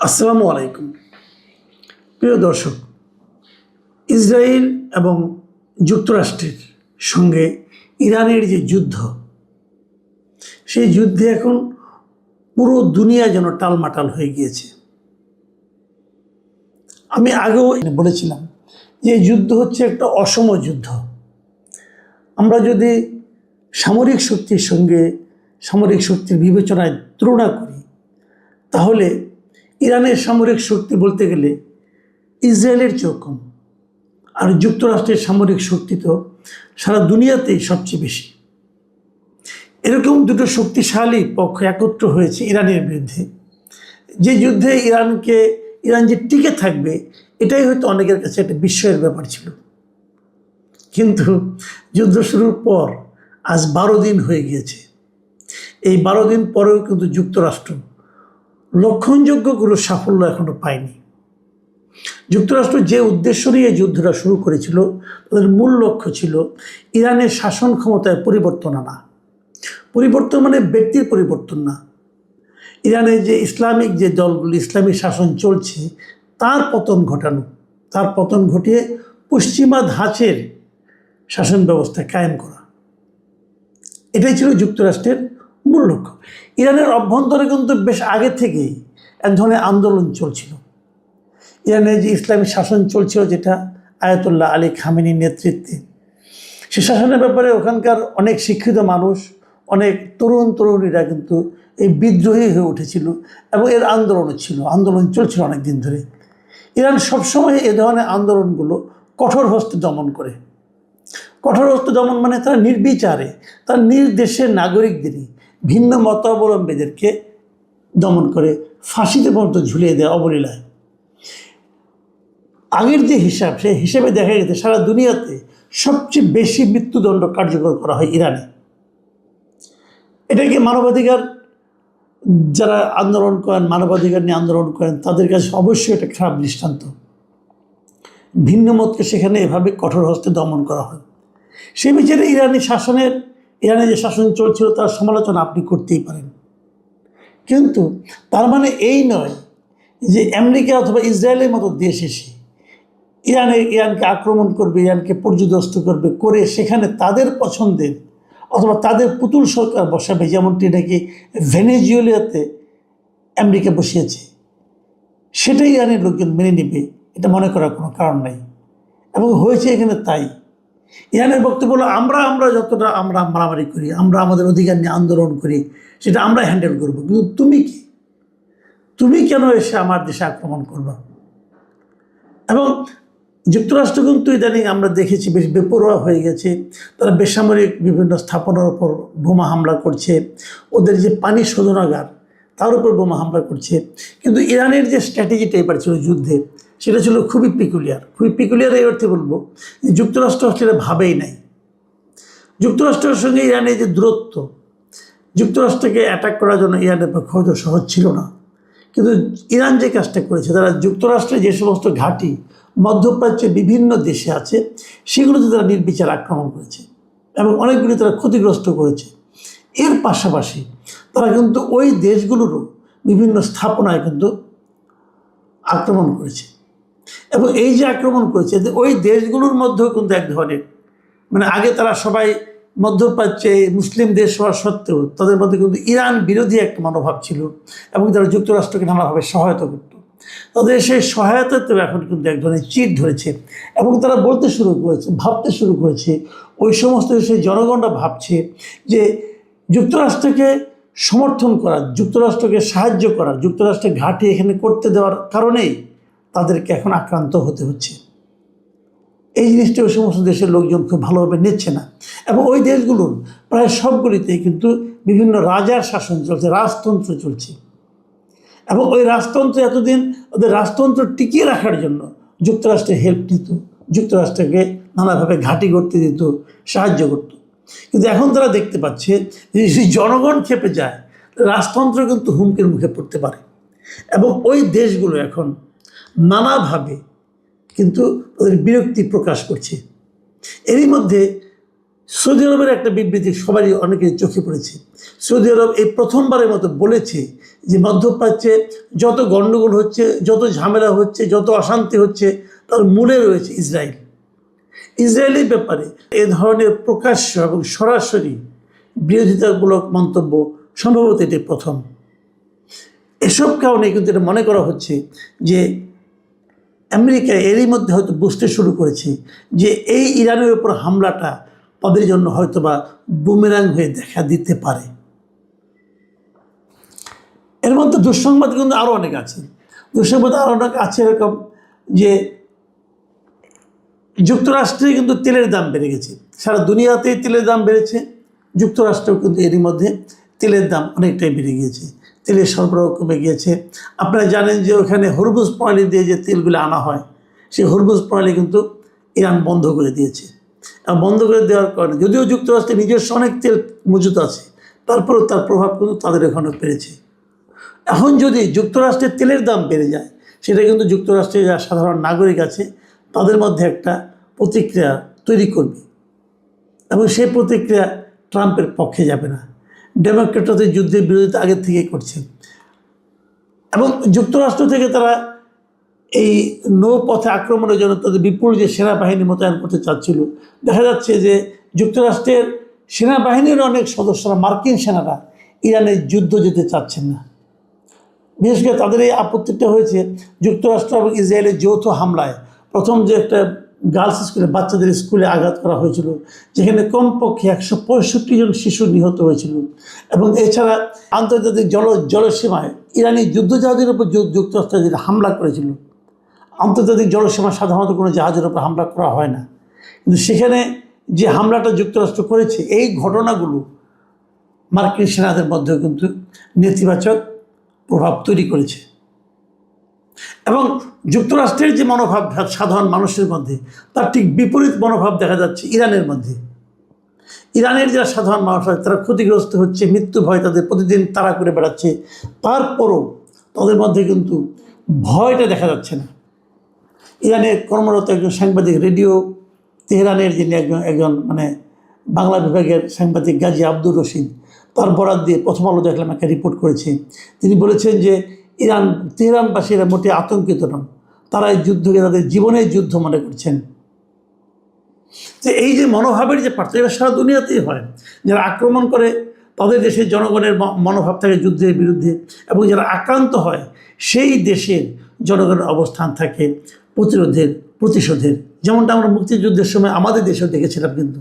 আসসালামু আলাইকুম। প্রিয় দর্শক, ইসরায়েল এবং যুক্তরাষ্ট্রের সঙ্গে ইরানের যে যুদ্ধ, সেই যুদ্ধে এখন পুরো দুনিয়া যেন টালমাটাল হয়ে গিয়েছে। আমি আগেও বলেছিলাম যে যুদ্ধ হচ্ছে একটা অসম যুদ্ধ। আমরা যদি সামরিক শক্তির সঙ্গে সামরিক শক্তির বিবেচনায় তুলনা করি, তাহলে ইরানের সামরিক শক্তি বলতে গেলে ইসরায়েলের চেয়েও কম, আর যুক্তরাষ্ট্রের সামরিক শক্তি তো সারা দুনিয়াতেই সবচেয়ে বেশি। এরকম দুটো শক্তিশালী পক্ষ একত্র হয়েছে ইরানের বিরুদ্ধে। যে যুদ্ধে ইরান যে টিকে থাকবে, এটাই হয়তো অনেকের কাছে একটা বিস্ময়ের ব্যাপার ছিল। কিন্তু যুদ্ধ শুরুর পর আজ 12 দিন হয়ে গিয়েছে। এই 12 দিন পরেও কিন্তু যুক্তরাষ্ট্র লক্ষণযোগ্য কোনো সাফল্য এখনো পায়নি। যুক্তরাষ্ট্র যে উদ্দেশ্য নিয়ে যুদ্ধটা শুরু করেছিল, তাদের মূল লক্ষ্য ছিল ইরানের শাসন ক্ষমতায় পরিবর্তন আনা। পরিবর্তন মানে ব্যক্তির পরিবর্তন না, ইরানের যে ইসলামিক যে দলগুলো ইসলামী শাসন চলছে তার পতন ঘটানো, তার পতন ঘটিয়ে পশ্চিমা ধাঁচের শাসন ব্যবস্থা কায়েম করা। এটাই ছিল যুক্তরাষ্ট্রের মূল লক্ষ্য। ইরানের অভ্যন্তরে কিন্তু বেশ আগে থেকেই এক ধরনের আন্দোলন চলছিল। ইরানের যে ইসলামী শাসন চলছিল, যেটা আয়াতুল্লাহ আলী খামেনির নেতৃত্বে, সে শাসনের ব্যাপারে ওখানকার অনেক শিক্ষিত মানুষ, অনেক তরুণীরা কিন্তু এই বিদ্রোহী হয়ে উঠেছিল এবং এর আন্দোলন চলছিল অনেক দিন ধরে। ইরান সবসময় এ ধরনের আন্দোলনগুলো কঠোর হস্তে দমন করে। কঠোর হস্তে দমন মানে তারা নির্বিচারে তার নিজ দেশের নাগরিকদেরই, ভিন্ন মতাবলম্বীদেরকে দমন করে ফাঁসিতে পর্যন্ত ঝুলিয়ে দেয় অবলীলায়। আগের যে হিসাব, সেই হিসেবে দেখা গেছে সারা দুনিয়াতে সবচেয়ে বেশি মৃত্যুদণ্ড কার্যকর করা হয় ইরানে। এটাকে মানবাধিকার যারা আন্দোলন করেন, মানবাধিকার নিয়ে আন্দোলন করেন, তাদের কাছে অবশ্যই একটা খারাপ দৃষ্টান্ত। ভিন্ন মতকে সেখানে এভাবে কঠোর হস্তে দমন করা হয়। সেই বিচারে ইরানে যে শাসন চলছিল তার সমালোচনা আপনি করতেই পারেন, কিন্তু তার মানে এই নয় যে আমেরিকা অথবা ইসরায়েলের মতো দেশ এসে ইরানকে আক্রমণ করবে, ইরানকে পর্যদস্ত করবে, করে সেখানে তাদের পছন্দের অথবা তাদের পুতুল সরকার বসাবে, যেমনটি নাকি ভেনেজুয়েলাতে আমেরিকা বসিয়েছে। সেটাই ইরানের লোকজন মেনে নেবে, এটা মনে করার কোনো কারণ নাই। এবং হয়েছে এখানে তাই। ইরানের বক্তব্য হলো, আমরা যতটা আমরা মারামারি করি, আমরা আমাদের অধিকার নিয়ে আন্দোলন করি, সেটা আমরা হ্যান্ডেল করবো, কিন্তু তুমি কেন এসে আমার দেশে আক্রমণ করবা? এবং যুক্তরাষ্ট্র কিন্তু ইদানিং আমরা দেখেছি বেশ বেপরোয়া হয়ে গেছে। তারা বেসামরিক বিভিন্ন স্থাপনার উপর বোমা হামলা করছে, ওদের যে পানি শোধনাগার তার উপর বোমা হামলা করছে। কিন্তু ইরানের যে স্ট্র্যাটেজিটা এবার ছিল যুদ্ধে, সেটা ছিল খুবই পিকুলিয়ার। এই অর্থে বলবো যে যুক্তরাষ্ট্র সেটা ভাবেই নাই। যুক্তরাষ্ট্রের সঙ্গে ইরানের যে দূরত্ব, যুক্তরাষ্ট্রকে অ্যাটাক করার জন্য ইরানের পক্ষে হয়তো সহজ ছিল না। কিন্তু ইরান যে কাজটা করেছে, তারা যুক্তরাষ্ট্রের যে সমস্ত ঘাঁটি মধ্যপ্রাচ্যের বিভিন্ন দেশে আছে, সেগুলোতে তারা নির্বিচার আক্রমণ করেছে এবং অনেকগুলি তারা ক্ষতিগ্রস্ত করেছে। এর পাশাপাশি তারা কিন্তু ওই দেশগুলোরও বিভিন্ন স্থাপনায় কিন্তু আক্রমণ করেছে। এবং এই যে আক্রমণ করেছে, ওই দেশগুলোর মধ্যেও কিন্তু এক ধরনের আগে তারা সবাই মধ্যপ্রাচ্যে মুসলিম দেশ হওয়া সত্ত্বেও তাদের মধ্যে কিন্তু ইরান বিরোধী একটা মনোভাব ছিল এবং তারা যুক্তরাষ্ট্রকে নানাভাবে সহায়তা করত। তাদের সেই সহায়তাতেও এখন কিন্তু এক ধরনের চিট ধরেছে এবং তারা ভাবতে শুরু করেছে, ওই সমস্ত দেশের জনগণরা ভাবছে যে যুক্তরাষ্ট্রকে সমর্থন করা, যুক্তরাষ্ট্রকে সাহায্য করা, যুক্তরাষ্ট্রের ঘাঁটি এখানে করতে দেওয়ার কারণেই তাদেরকে এখন আক্রান্ত হতে হচ্ছে। এই জিনিসটা ওই সমস্ত দেশের লোকজন খুব ভালোভাবে নিচ্ছে না। এবং ওই দেশগুলোর প্রায় সবগুলিতেই কিন্তু বিভিন্ন রাজার শাসন চলছে, রাজতন্ত্র চলছে। এবং ওই রাজতন্ত্র এতদিন ওদের রাজতন্ত্র টিকিয়ে রাখার জন্য যুক্তরাষ্ট্রের হেল্প নিত, যুক্তরাষ্ট্রকে নানাভাবে ঘাঁটি করতে দিত, সাহায্য করত। কিন্তু এখন তারা দেখতে পাচ্ছে যে যদি জনগণ খেপে যায়, রাজতন্ত্র কিন্তু হুমকির মুখে পড়তে পারে। এবং ওই দেশগুলো এখন নানাভাবে কিন্তু ওদের বিরক্তি প্রকাশ করছে। এরই মধ্যে সৌদি আরবের একটা বিবৃতি সবারই অনেকের চোখে পড়েছে। সৌদি আরব এই প্রথমবারের মতো বলেছে যে মধ্যপ্রাচ্যে যত গণ্ডগোল হচ্ছে, যত ঝামেলা হচ্ছে, যত অশান্তি হচ্ছে, তার মূলে রয়েছে ইসরায়েল। ইসরায়েলের ব্যাপারে এ ধরনের প্রকাশ্য এবং সরাসরি বিরোধিতামূলক মন্তব্য সম্ভবত এটি প্রথম। এসব কারণে কিন্তু এটা মনে করা হচ্ছে যে আমেরিকা এরই মধ্যে হয়তো বুঝতে শুরু করেছে যে এই ইরানের উপর হামলাটা তাদের জন্য হয়তোবা বুমেরাং হয়ে দেখা দিতে পারে। এর মধ্যে দুঃসংবাদ কিন্তু আরও অনেক আছে। দুঃসংবাদ আরও অনেক আছে এরকম যে যুক্তরাষ্ট্রে কিন্তু তেলের দাম বেড়ে গেছে, সারা দুনিয়াতেই তেলের দাম বেড়েছে, যুক্তরাষ্ট্রেও কিন্তু এরই মধ্যে তেলের দাম অনেকটাই বেড়ে গিয়েছে, তেলের সরবরাহ কমে গিয়েছে। আপনারা জানেন যে ওখানে হরমুজ প্রণালী দিয়ে যে তেলগুলো আনা হয়, সেই হরমুজ প্রণালী কিন্তু ইরান বন্ধ করে দিয়েছে। আর বন্ধ করে দেওয়ার কারণে যদিও যুক্তরাষ্ট্রের নিজস্ব অনেক তেল মজুত আছে, তারপরেও তার প্রভাব কিন্তু তাদের এখানেও পেরেছে। এখন যদি যুক্তরাষ্ট্রের তেলের দাম বেড়ে যায়, সেটা কিন্তু যুক্তরাষ্ট্রের যারা সাধারণ নাগরিক আছে তাদের মধ্যে একটা প্রতিক্রিয়া তৈরি করবে, এবং সেই প্রতিক্রিয়া ট্রাম্পের পক্ষে যাবে না। ডেমোক্রেটদের যুদ্ধের বিরোধিতা আগের থেকেই করছে, এবং যুক্তরাষ্ট্র থেকে তারা এই নৌপথে আক্রমণের জন্য তাদের বিপুল যে সেনাবাহিনী মোতায়েন করতে চাচ্ছিল, দেখা যাচ্ছে যে যুক্তরাষ্ট্রের সেনাবাহিনীর অনেক সদস্যরা, মার্কিন সেনারা ইরানের যুদ্ধ যেতে চাচ্ছেন না। বিশেষ করে তাদের এই আপত্তিটা হয়েছে যুক্তরাষ্ট্র এবং ইসরায়েলের যৌথ হামলায়। প্রথম যে একটা গার্লস স্কুলে, বাচ্চাদের স্কুলে আঘাত করা হয়েছিল, যেখানে কমপক্ষে 165 জন শিশু নিহত হয়েছিল, এবং এছাড়া আন্তর্জাতিক জলসীমায় ইরানি যুদ্ধজাহাজের উপর যুক্তরাষ্ট্র যেটা হামলা করেছিল। আন্তর্জাতিক জলসীমা সাধারণত কোনো জাহাজের উপর হামলা করা হয় না, কিন্তু সেখানে যে হামলাটা যুক্তরাষ্ট্র করেছে, এই ঘটনাগুলো মার্কিন সেনাদের মধ্যেও কিন্তু নেতিবাচক প্রভাব তৈরি করেছে। এবং যুক্তরাষ্ট্রের যে মনোভাব সাধারণ মানুষের মধ্যে, তার ঠিক বিপরীত মনোভাব দেখা যাচ্ছে ইরানের মধ্যে। ইরানের যারা সাধারণ মানুষ হয় তারা ক্ষতিগ্রস্ত হচ্ছে, মৃত্যু ভয় তাদের প্রতিদিন তাড়া করে বেড়াচ্ছে, তারপরও তাদের মধ্যে কিন্তু ভয়টা দেখা যাচ্ছে না। ইরানে কর্মরত একজন সাংবাদিক, রেডিও তেহরানের যিনি একজন মানে বাংলা বিভাগের সাংবাদিক গাজী আব্দুর রশিদ, তার বরাত দিয়ে প্রথম আলো দেখলাম একটা রিপোর্ট করেছে। তিনি বলেছেন যে তেহরানবাসীরা মোটে আতঙ্কিত নন, তারা এই যুদ্ধকে তাদের জীবনের যুদ্ধ মনে করছেন। যে এই যে মনোভাবের যে পার্থক্য, এটা সারা দুনিয়াতেই হয়। যারা আক্রমণ করে তাদের দেশের জনগণের মনোভাব থাকে যুদ্ধের বিরুদ্ধে, এবং যারা আক্রান্ত হয় সেই দেশের জনগণের অবস্থান থাকে প্রতিশোধের। যেমনটা আমরা মুক্তিযুদ্ধের সময় আমাদের দেশেও দেখেছিলাম। কিন্তু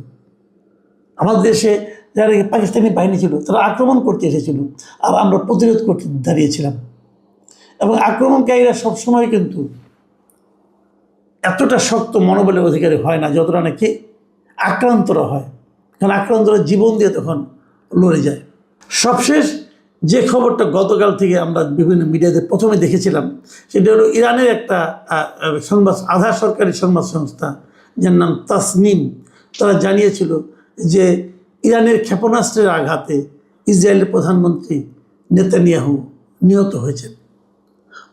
আমাদের দেশে যারা পাকিস্তানি বাহিনী ছিল তারা আক্রমণ করতে এসেছিল, আর আমরা প্রতিরোধ করতে দাঁড়িয়েছিলাম। এবং আক্রমণকারীরা সবসময় কিন্তু এতটা শক্ত মনোবলের অধিকারী হয় না যতটা নাকি আক্রান্তরা হয়, কারণ আক্রান্তরা জীবন দিয়ে তখন লড়ে যায়। সবশেষ যে খবরটা গতকাল থেকে আমরা বিভিন্ন মিডিয়াতে প্রথমে দেখেছিলাম, সেটা হলো ইরানের একটা আধা সরকারি সংবাদ সংস্থা, যার নাম তাসনিম, তারা জানিয়েছিল যে ইরানের ক্ষেপণাস্ত্রের আঘাতে ইসরায়েলের প্রধানমন্ত্রী নেতানিয়াহু নিহত হয়েছেন।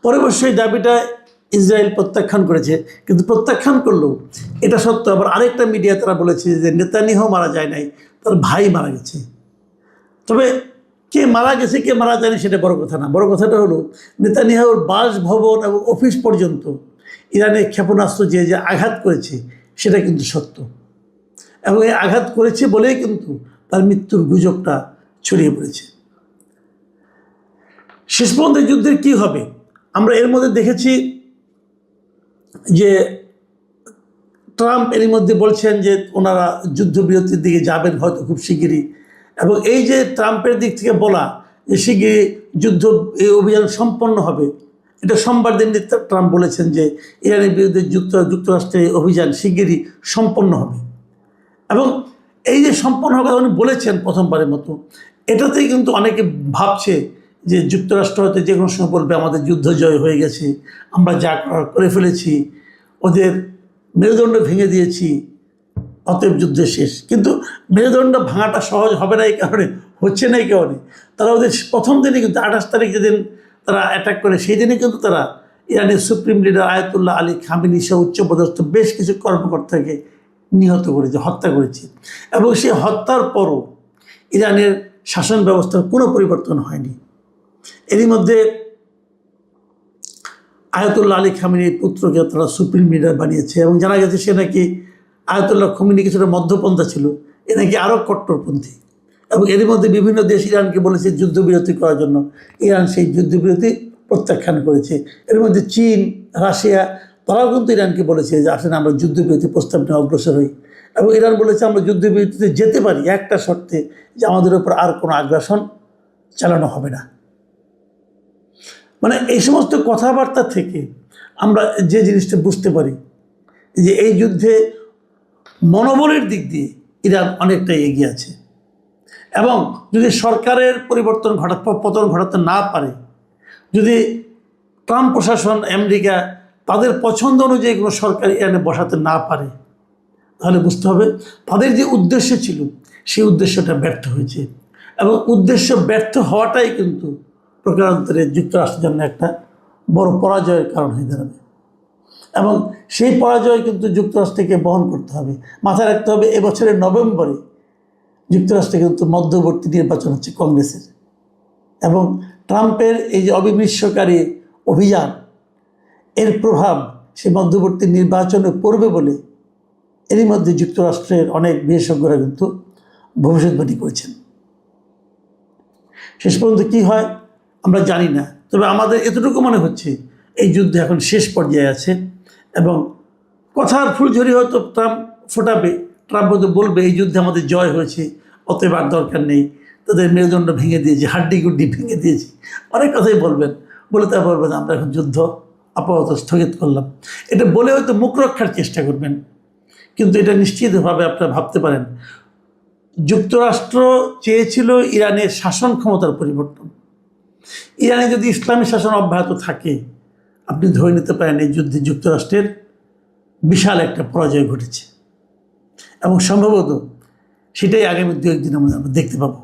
পরে অবশ্যই দাবিটা ইসরায়েল প্রত্যাখ্যান করেছে, কিন্তু প্রত্যাখ্যান করলেও এটা সত্য আবার আরেকটা মিডিয়া তারা বলেছে যে নেতানিয়াহু মারা যায় নাই, তার ভাই মারা গেছে। তবে কে মারা গেছে কে মারা যায়নি সেটা বড় কথা না, বড় কথাটা হলো নেতানিয়াহুর বাসভবন এবং অফিস পর্যন্ত ইরানের ক্ষেপণাস্ত্র যে আঘাত করেছে সেটা কিন্তু সত্য, এবং এই আঘাত করেছে বলেই কিন্তু তার মৃত্যুর গুজবটা ছড়িয়ে পড়েছে। শেষ পর্যন্ত যুদ্ধের কী হবে আমরা এর মধ্যে দেখেছি যে ট্রাম্প এর মধ্যে বলছেন যে ওনারা যুদ্ধবিরতির দিকে যাবেন হয়তো খুব শিগগিরই, এবং এই যে ট্রাম্পের দিক থেকে বলা যে শিগগিরই এই অভিযান সম্পন্ন হবে, এটা সোমবার দিন ট্রাম্প বলেছেন যে ইরানের বিরুদ্ধে যুক্তরাষ্ট্রের অভিযান শিগগিরই সম্পন্ন হবে। এবং এই যে সম্পন্ন হওয়ার কথা উনি বলেছেন প্রথমবারের মতো, এটাতেই কিন্তু অনেকে ভাবছে যে যুক্তরাষ্ট্র হয়তো যে কোনো সময় বলবে আমাদের যুদ্ধ জয় হয়ে গেছে, আমরা যা করে ফেলেছি, ওদের মেরুদণ্ড ভেঙে দিয়েছি, অতএব যুদ্ধ শেষ। কিন্তু মেরুদণ্ড ভাঙাটা সহজ হবে না, এই কারণে হচ্ছে না, এই কারণে তারা ওদের প্রথম দিনে কিন্তু 28 তারিখ যেদিন তারা অ্যাটাক করে, সেই দিনে কিন্তু তারা ইরানের supreme leader Ayatollah Ali Khamenei সহ উচ্চপদস্থ বেশ কিছু কর্মকর্তাকে নিহত করেছে, হত্যা করেছে। এবং সেই হত্যার পরও ইরানের শাসন ব্যবস্থার কোনো পরিবর্তন হয়নি। এরই মধ্যে আয়াতুল্লাহ আলী খামেনির পুত্রকে তারা সুপ্রিম লিডার বানিয়েছে এবং জানা গেছে সে নাকি আয়াতুল্লাহ খামেনি কিছুটা মধ্যপন্থা ছিল, এ নাকি আরও কট্টরপন্থী। এবং এরই মধ্যে বিভিন্ন দেশ ইরানকে বলেছে যুদ্ধবিরতি করার জন্য, ইরান সেই যুদ্ধবিরতি প্রত্যাখ্যান করেছে। এর মধ্যে চীন, রাশিয়া তারাও কিন্তু ইরানকে বলেছে যে আসলে আমরা যুদ্ধবিরতি প্রস্তাব নিয়ে অগ্রসর হই। এবং ইরান বলেছে আমরা যুদ্ধবিরতিতে যেতে পারি একটা শর্তে, যে আমাদের উপর আর কোনো আগ্রাসন চালানো হবে না। মানে এই সমস্ত কথাবার্তা থেকে আমরা যে জিনিসটা বুঝতে পারি যে এই যুদ্ধে মনোবলের দিক দিয়ে ইরান অনেকটাই এগিয়ে আছে। এবং যদি সরকারের পতন ঘটাতে না পারে, যদি ট্রাম্প প্রশাসন, আমেরিকা তাদের পছন্দ অনুযায়ী কোনো সরকার ইরানে বসাতে না পারে, তাহলে বুঝতে হবে তাদের যে উদ্দেশ্য ছিল সেই উদ্দেশ্যটা ব্যর্থ হয়েছে। এবং উদ্দেশ্য ব্যর্থ হওয়াটাই কিন্তু প্রকারান্তরে যুক্তরাষ্ট্রের জন্য একটা বড় পরাজয়ের কারণ হয়ে দাঁড়াবে। এবং সেই পরাজয় কিন্তু যুক্তরাষ্ট্রকে বহন করতে হবে। মাথায় রাখতে হবে এবছরের নভেম্বরে যুক্তরাষ্ট্রে কিন্তু মধ্যবর্তী নির্বাচন হচ্ছে কংগ্রেসের। এবং ট্রাম্পের এই যে অবিমৃষ্যকারী অভিযান, এর প্রভাব সে মধ্যবর্তী নির্বাচনে পড়বে বলে এরই মধ্যে যুক্তরাষ্ট্রের অনেক বিশেষজ্ঞরা কিন্তু ভবিষ্যৎবাণী করেছেন। শেষ পর্যন্ত কী হয় আমরা জানি না, তবে আমাদের এতটুকু মনে হচ্ছে এই যুদ্ধ এখন শেষ পর্যায়ে আছে। এবং কথার ফুলঝুরি হয়তো ট্রাম্প ফোটাবে, ট্রাম্প হয়তো বলবে এই যুদ্ধে আমাদের জয় হয়েছে, অতএব আর দরকার নেই, তাদের মেরুদণ্ড ভেঙে দিয়েছি, হাড্ডিগুড্ডি ভেঙে দিয়েছি, অনেক কথাই বলবেন। বলে তা বলবেন আমরা এখন যুদ্ধ আপাতত স্থগিত করলাম, এটা বলে হয়তো মুখ রক্ষার চেষ্টা করবেন। কিন্তু এটা নিশ্চিতভাবে আপনারা ভাবতে পারেন যুক্তরাষ্ট্র চেয়েছিল ইরানের শাসন ক্ষমতার পরিবর্তন। ইরানে যদি ইসলামী শাসন অব্যাহত থাকে, আপনি ধরে নিতে পারেন এই যুদ্ধে যুক্তরাষ্ট্রের বিশাল একটা পরাজয় ঘটেছে। এবং সম্ভবত সেটাই আগামী 2-1 দিনের মধ্যে আমরা দেখতে পাবো।